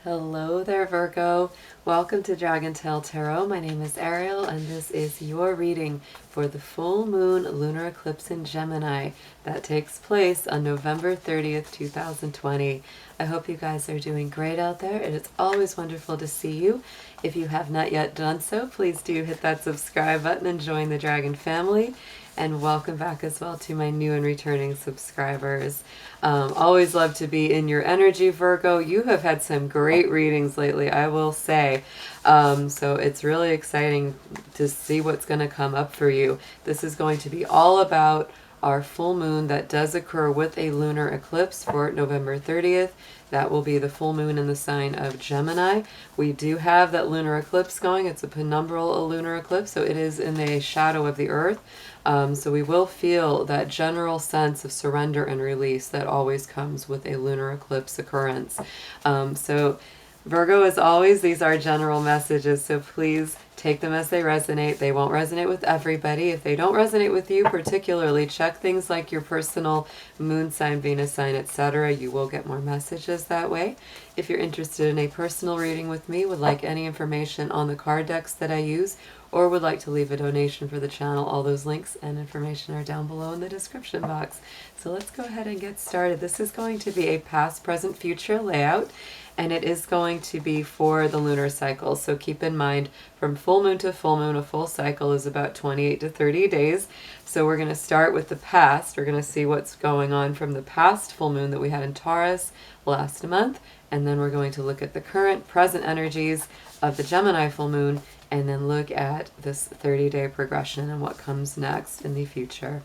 Hello there, Virgo. Welcome to DragonTaleTarot. My name is Ariel, and this is your reading for the full moon lunar eclipse in Gemini that takes place on November 30th, 2020. I hope you guys are doing great out there. It is always wonderful to see you. If you have not yet done so, please do hit that subscribe button and join the Dragon family. And welcome back as well to my new and returning subscribers. Always love to be in your energy, Virgo. You have had some great readings lately, I will say. So it's really exciting to see what's going to come up for you. This is going to be all about our full moon that does occur with a lunar eclipse for November 30th. That will be the full moon in the sign of Gemini. We do have that lunar eclipse going. It's a penumbral lunar eclipse, so it is in the shadow of the earth. So we will feel that general sense of surrender and release that always comes with a lunar eclipse occurrence. So Virgo, as always, these are general messages, so please take them as they resonate. They won't resonate with everybody. If they don't resonate with you particularly, check things like your personal moon sign, Venus sign, etc. You will get more messages that way. If you're interested in a personal reading with me, would like any information on the card decks that I use, or would like to leave a donation for the channel, all those links and information are down below in the description box. So let's go ahead and get started. This is going to be a past, present, future layout, and it is going to be for the lunar cycle. So keep in mind, from full moon to full moon, a full cycle is about 28 to 30 days. So we're going to start with the past. We're going to see what's going on from the past full moon that we had in Taurus last month. And then we're going to look at the current present energies of the Gemini full moon, and then look at this 30-day progression and what comes next in the future.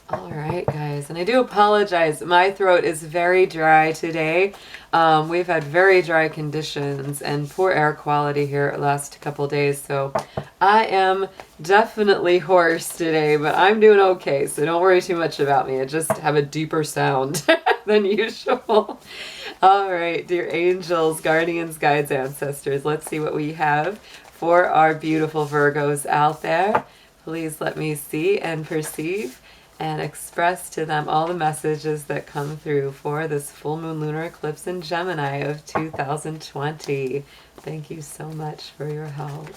All right, guys, and I do apologize. My throat is very dry today. We've had very dry conditions and poor air quality here the last couple days, so I am definitely hoarse today, but I'm doing okay, so don't worry too much about me. I just have a deeper sound than usual. All right, dear angels, guardians, guides, ancestors, let's see what we have for our beautiful Virgos out there. Please let me see and perceive and express to them all the messages that come through for this full moon lunar eclipse in Gemini of 2020. Thank you so much for your help.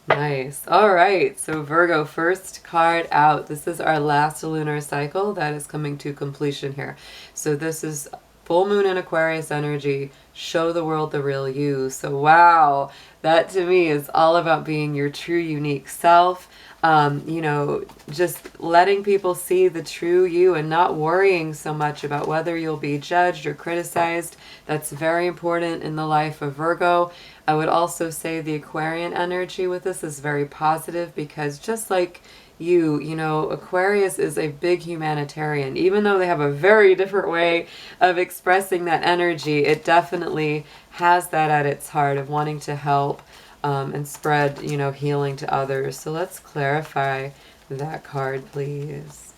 Nice. All right. So Virgo, first card out. This is our last lunar cycle that is coming to completion here. So this is full moon in Aquarius energy. Show the world the real you. So wow, that to me is all about being your true unique self. You know, just letting people see the true you and not worrying so much about whether you'll be judged or criticized. That's very important in the life of Virgo. I would also say the Aquarian energy with this is very positive, because just like you know, Aquarius is a big humanitarian. Even though they have a very different way of expressing that energy, it definitely has that at its heart of wanting to help and spread, you know, healing to others. So let's clarify that card, please.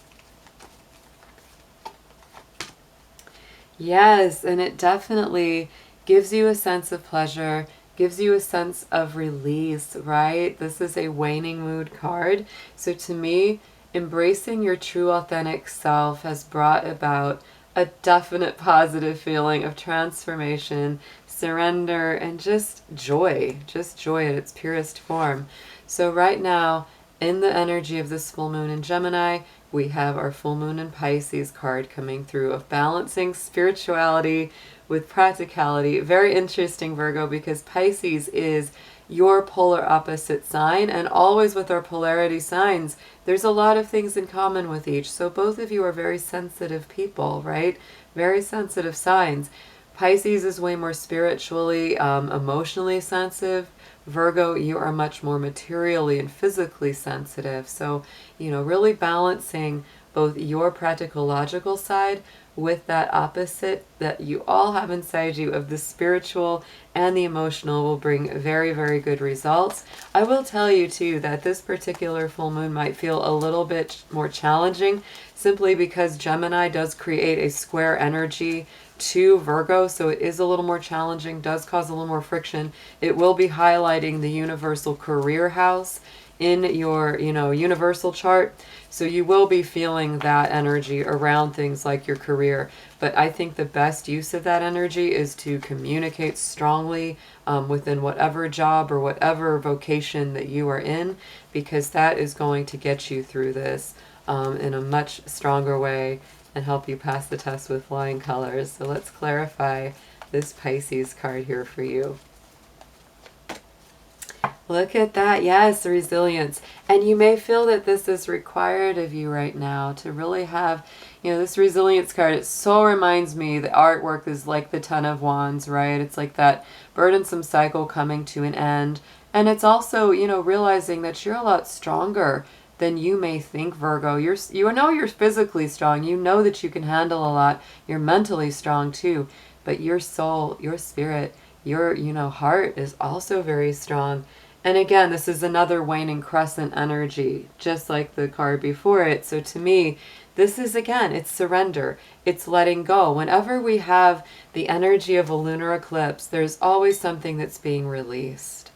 Yes, and it definitely gives you a sense of pleasure, gives you a sense of release, right? This is a waning mood card. So to me, embracing your true authentic self has brought about a definite positive feeling of transformation, surrender, and just joy at its purest form. So right now, in the energy of this full moon in Gemini, we have our full moon in Pisces card coming through of balancing spirituality with practicality. Very interesting, Virgo, because Pisces is your polar opposite sign, and always with our polarity signs, there's a lot of things in common with each. So both of you are very sensitive people, right? Very sensitive signs. Pisces is way more spiritually, emotionally sensitive. Virgo, you are much more materially and physically sensitive. So, you know, really balancing both your practical, logical side with that opposite that you all have inside you of the spiritual and the emotional will bring very, very good results. I will tell you too that this particular full moon might feel a little bit more challenging, simply because Gemini does create a square energy to Virgo, so it is a little more challenging, does cause a little more friction. It will be highlighting the universal career house in your, universal chart. So you will be feeling that energy around things like your career. But I think the best use of that energy is to communicate strongly within whatever job or whatever vocation that you are in, because that is going to get you through this in a much stronger way and help you pass the test with flying colors. So let's clarify this Pisces card here for you. Look at that. Yes, resilience. And you may feel that this is required of you right now to really have, this resilience card. It so reminds me the artwork is like the Ten of Wands, right? It's like that burdensome cycle coming to an end. And it's also, realizing that you're a lot stronger than you may think, Virgo. You know you're physically strong. You know that you can handle a lot. You're mentally strong too. But your soul, your spirit, your, heart is also very strong. And again, this is another waning crescent energy, just like the card before it. So to me, this is, again, it's surrender. It's letting go. Whenever we have the energy of a lunar eclipse, there's always something that's being released.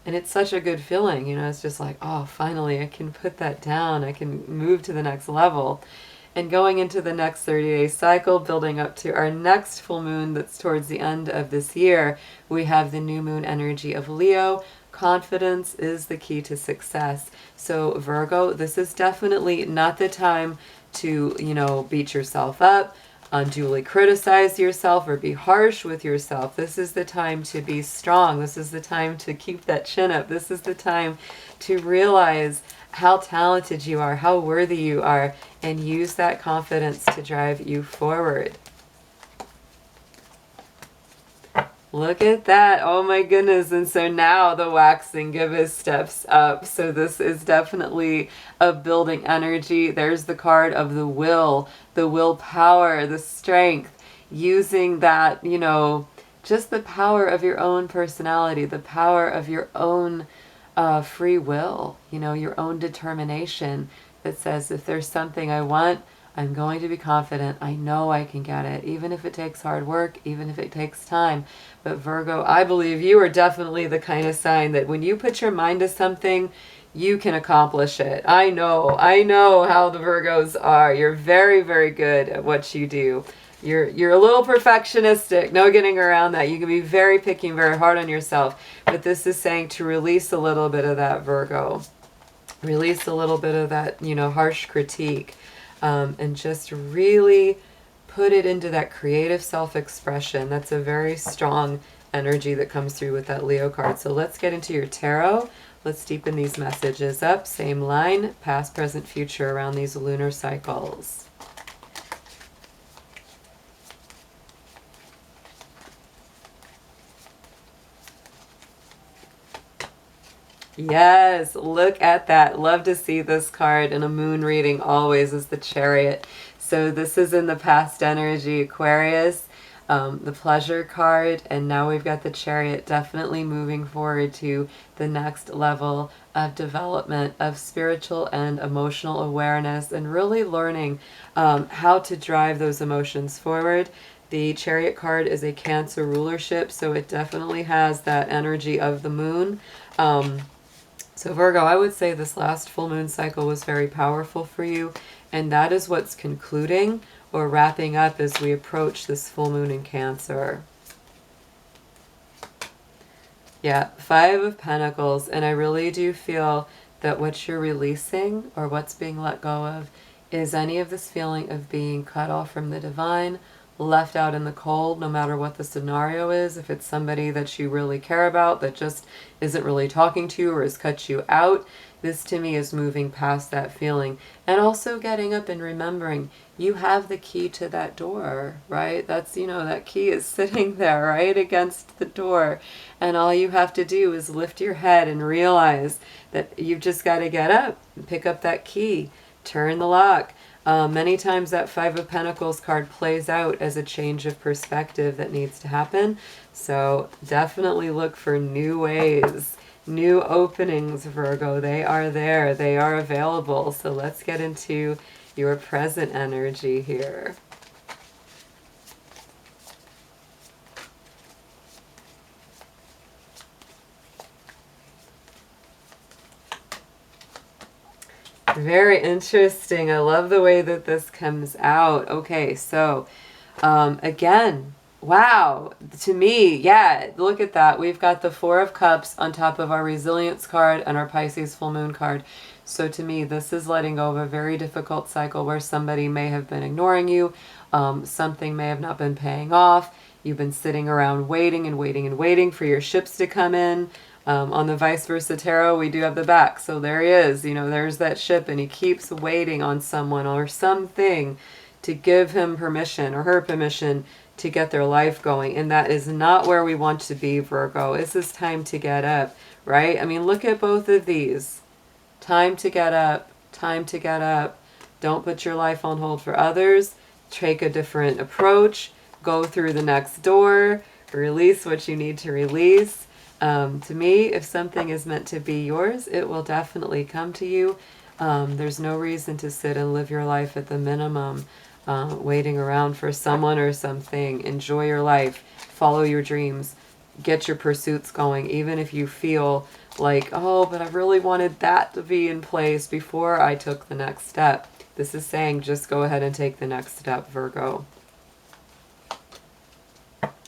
And it's such a good feeling, it's just like, oh, finally, I can put that down. I can move to the next level. And going into the next 30-day cycle, building up to our next full moon that's towards the end of this year, we have the new moon energy of Leo. Confidence is the key to success. So Virgo, this is definitely not the time to, beat yourself up, unduly criticize yourself, or be harsh with yourself. This is the time to be strong. This is the time to keep that chin up. This is the time to realize how talented you are, how worthy you are, and use that confidence to drive you forward. Look at that. Oh my goodness. And so now the waxing gibbous steps up. So this is definitely a building energy. There's the card of the willpower, the strength, using that, just the power of your own personality, the power of your own free will, your own determination that says, if there's something I want, I'm going to be confident. I know I can get it, even if it takes hard work, even if it takes time. But Virgo, I believe you are definitely the kind of sign that when you put your mind to something, you can accomplish it. I know how the Virgos are. You're very, very good at what you do. You're a little perfectionistic, no getting around that. You can be very picky and very hard on yourself. But this is saying to release a little bit of that, Virgo. Release a little bit of that, harsh critique. And just really put it into that creative self-expression. That's a very strong energy that comes through with that Leo card. So let's get into your tarot. Let's deepen these messages up. Same line, past, present, future around these lunar cycles. Yes, look at that. Love to see this card in a moon reading always is the Chariot. So this is in the past energy, Aquarius, the pleasure card, and now we've got the Chariot definitely moving forward to the next level of development of spiritual and emotional awareness and really learning how to drive those emotions forward. The Chariot card is a Cancer rulership, so it definitely has that energy of the moon. So Virgo, I would say this last full moon cycle was very powerful for you, and that is what's concluding or wrapping up as we approach this full moon in Cancer. Yeah, Five of Pentacles, and I really do feel that what you're releasing or what's being let go of is any of this feeling of being cut off from the divine, left out in the cold, no matter what the scenario is. If it's somebody that you really care about that just isn't really talking to you or has cut you out, this to me is moving past that feeling. And also getting up and remembering you have the key to that door, right? That's, that key is sitting there right against the door. And all you have to do is lift your head and realize that you've just got to get up and pick up that key, turn the lock. Many times that Five of Pentacles card plays out as a change of perspective that needs to happen. So definitely look for new ways, new openings, Virgo. They are there. They are available. So let's get into your present energy here. Very interesting. I love the way that this comes out. Okay, so again, wow, to me, yeah, look at that. We've got the Four of Cups on top of our Resilience card and our Pisces Full Moon card. So to me, this is letting go of a very difficult cycle where somebody may have been ignoring you. Something may have not been paying off. You've been sitting around waiting and waiting and waiting for your ships to come in. On the vice versa tarot, we do have the back. So there he is, you know, there's that ship, and he keeps waiting on someone or something to give him permission or her permission to get their life going. And that is not where we want to be, Virgo. It's this time to get up, right? I mean, look at both of these. Time to get up, time to get up. Don't put your life on hold for others. Take a different approach. Go through the next door. Release what you need to release. To me, if something is meant to be yours, it will definitely come to you. There's no reason to sit and live your life at the minimum, waiting around for someone or something. Enjoy your life. Follow your dreams. Get your pursuits going, even if you feel like, oh, but I really wanted that to be in place before I took the next step. This is saying just go ahead and take the next step, Virgo.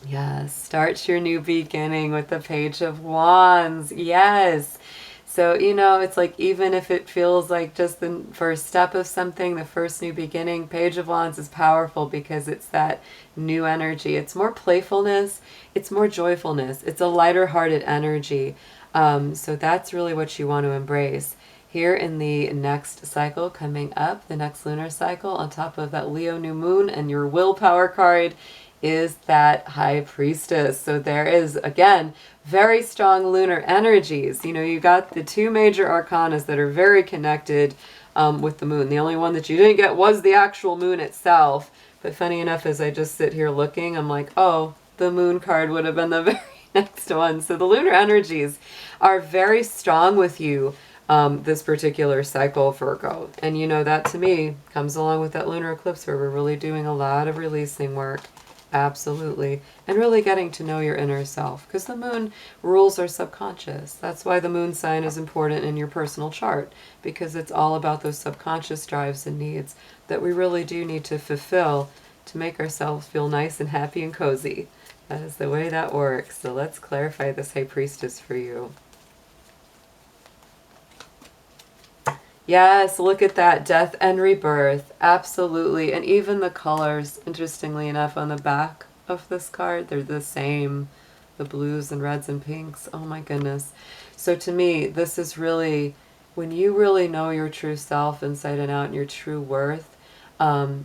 Yes, start your new beginning with the Page of Wands. Yes. So, you know, it's like, even if it feels like just the first step of something, the first new beginning, Page of Wands is powerful because it's that new energy. It's more playfulness. It's more joyfulness. It's a lighter hearted energy. So that's really what you want to embrace. Here in the next cycle coming up, the next lunar cycle, on top of that Leo new moon and your willpower card, is that High Priestess. So there is, again, very strong lunar energies. You know, you got the two major arcanas that are very connected with the moon. The only one that you didn't get was the actual moon itself. But funny enough, as I just sit here looking, I'm like, oh, the moon card would have been the very next one. So the lunar energies are very strong with you this particular cycle, Virgo. And you know, that to me comes along with that lunar eclipse where we're really doing a lot of releasing work. Absolutely. And really getting to know your inner self, because the moon rules our subconscious. That's why the moon sign is important in your personal chart, because it's all about those subconscious drives and needs that we really do need to fulfill to make ourselves feel nice and happy and cozy. That is the way that works. So let's clarify this High Priestess for you. Yes, look at that, death and rebirth, absolutely. And even the colors, interestingly enough, on the back of this card, they're the same, the blues and reds and pinks. Oh my goodness. So to me, this is really, when you really know your true self inside and out and your true worth,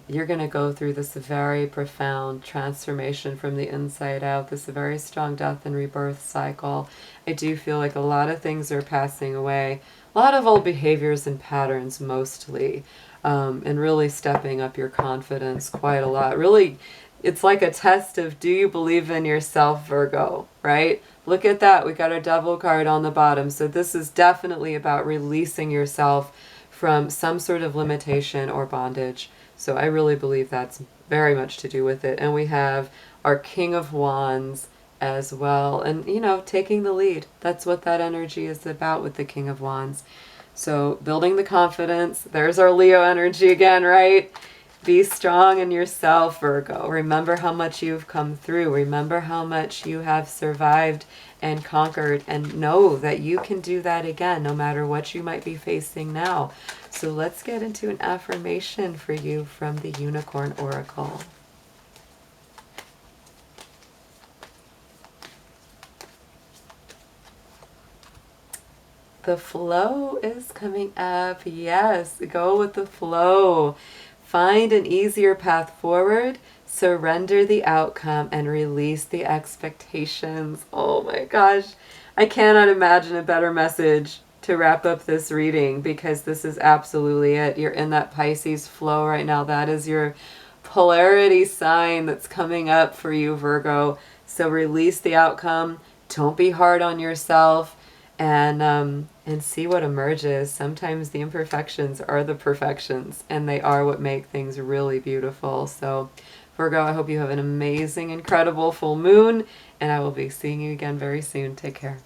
you're going to go through this very profound transformation from the inside out, this very strong death and rebirth cycle. I do feel like a lot of things are passing away. A lot of old behaviors and patterns mostly, and really stepping up your confidence quite a lot. Really, it's like a test of, do you believe in yourself, Virgo, right? Look at that. We got our Devil card on the bottom. So this is definitely about releasing yourself from some sort of limitation or bondage. So I really believe that's very much to do with it. And we have our King of Wands as well, and you know, taking the lead. That's what that energy is about with the King of Wands. So building the confidence. There's our Leo energy again, right? Be strong in yourself, Virgo. Remember how much you've come through. Remember how much you have survived and conquered, and know that you can do that again no matter what you might be facing now. So let's get into an affirmation for you from the Unicorn Oracle. The flow is coming up. Yes, go with the flow. Find an easier path forward. Surrender the outcome and release the expectations. Oh my gosh. I cannot imagine a better message to wrap up this reading, because this is absolutely it. You're in that Pisces flow right now. That is your polarity sign that's coming up for you, Virgo. So release the outcome. Don't be hard on yourself. And see what emerges. Sometimes the imperfections are the perfections, and they are what make things really beautiful. So Virgo, I hope you have an amazing, incredible full moon, and I will be seeing you again very soon. Take care.